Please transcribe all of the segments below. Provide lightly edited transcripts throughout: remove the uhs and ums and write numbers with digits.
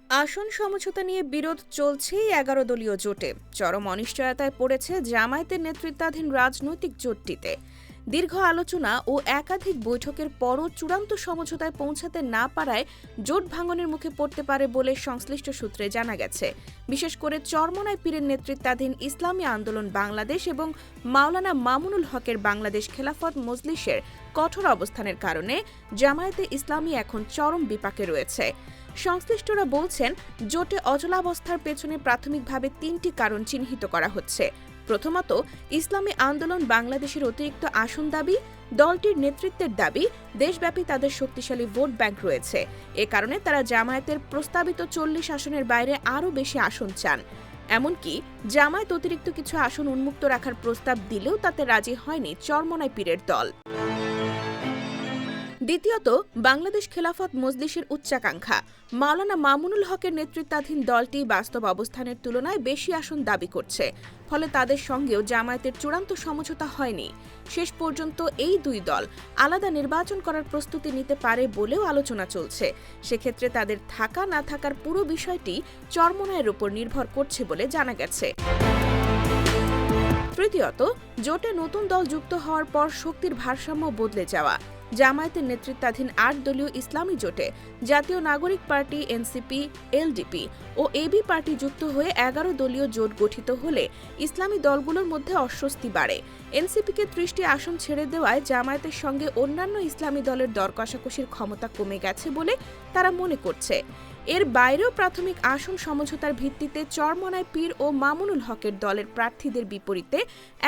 আসন সমঝোতা নিয়ে বিরোধ চলছেই ১১ দলীয় জোটে। চরম অনিশ্চয়তায় পড়েছে জামায়াতের নেতৃত্বাধীন রাজনৈতিক জোটটিতে। দীর্ঘ আলোচনা ও একাধিক বৈঠকের পরও চূড়ান্ত সমঝোতায় পৌঁছাতে না পারায় জোট ভাঙনের মুখে পড়তে পারে বলে সংশ্লিষ্ট সূত্রে জানা গেছে। বিশেষ করে চরমনাই পীরের নেতৃত্বাধীন ইসলামী আন্দোলন বাংলাদেশ এবং মাওলানা মামুনুল হকের বাংলাদেশ খেলাফত মজলিসের কঠোর অবস্থানের কারণে জামায়াতে ইসলামী এখন চরম বিপাকে রয়েছে। সংশ্লিষ্টরা বলছেন, জোটে অচলাবস্থার পেছনে প্রাথমিকভাবে ৩টি কারণ চিহ্নিত করা হচ্ছে। প্রথমত, ইসলামী আন্দোলন বাংলাদেশের অতিরিক্ত আসন দাবি। দলটির নেতৃত্বের দাবি, দেশব্যাপী তাদের শক্তিশালী ভোট ব্যাংক রয়েছে। এ কারণে তারা জামায়াতের প্রস্তাবিত ৪০ আসনের বাইরে আরও বেশি আসন চান। এমনকি জামায়াত অতিরিক্ত কিছু আসন উন্মুক্ত রাখার প্রস্তাব দিলেও তাতে রাজি হয়নি চরমনাই পীরের দল। দ্বিতীয়ত, বাংলাদেশ খেলাফত মজলিসের উচ্চাকাঙ্ক্ষা। মাওলানা মামুনুল হকের নেতৃত্বাধীন দলটি বাস্তব অবস্থানের তুলনায় বেশি আসন দাবি করছে। ফলে তাদের সঙ্গেও জামায়াতের চূড়ান্ত সমঝোতা হয়নি। শেষ পর্যন্ত এই দুই দল আলাদা নির্বাচন করার প্রস্তুতি নিতে পারে বলেও আলোচনা চলছে। সেক্ষেত্রে তাদের থাকা না থাকার পুরো বিষয়টি চরমনাইয়ের উপর নির্ভর করছে বলে জানা গেছে। তৃতীয়ত, জোটে নতুন দল যুক্ত হওয়ার পর শক্তির ভারসাম্য বদলে যাওয়া। জামায়াতের নেতৃত্বাধীন ৮ দলীয় ইসলামী জোটে জাতীয় নাগরিক পার্টি, এনসিপি, এলডিপি ও এবি পার্টি যুক্ত হয়ে ১১ দলীয় জোট গঠিত হলে ইসলামী দলগুলোর মধ্যে অস্বস্তি বাড়ে। এনসিপিকে ৩০টি আসন ছেড়ে দেওয়ায় জামায়াতের সঙ্গে অন্যান্য ইসলামী দলের দর কষাকষির ক্ষমতা কমে গেছে বলে তারা মনে করছে। এর বাইরেও প্রাথমিক আসন সমঝোতার ভিত্তিতে চরমনাই পীর ও মামুনুল হকের দলের প্রার্থীদের বিপরীতে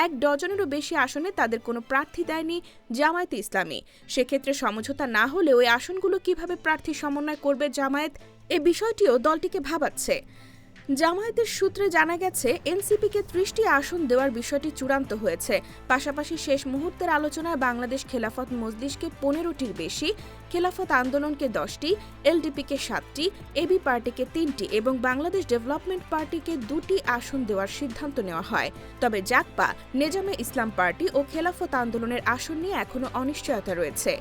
১ ডজনেরও বেশি আসনে তাদের কোনো প্রার্থী দেয়নি জামায়াতে ইসলামী। সেক্ষেত্রে সমঝোতা না হলে ওই আসনগুলো কিভাবে প্রার্থী সমন্বয় করবে জামায়াত, এ বিষয়টিও দলটিকে ভাবাচ্ছে। জামায়াতের সূত্রে জানা গেছে, এনসিপিকে ৩০টি আসন দেওয়ার বিষয়টি চূড়ান্ত হয়েছে। পাশাপাশি শেষ মুহূর্তের আলোচনায় বাংলাদেশ খেলাফত মজলিসকে ১৫টির বেশি, খেলাফত আন্দোলনকে ১০টি, এলডিপিকে ৭টি, এবি পার্টিকে ৩টি এবং বাংলাদেশ ডেভেলপমেন্ট পার্টিকে ২টি আসন দেওয়ার সিদ্ধান্ত নেওয়া হয়। তবে জাকপা, নেজামে ইসলাম পার্টি ও খেলাফত আন্দোলনের আসন নিয়ে এখনো অনিশ্চয়তা রয়েছে।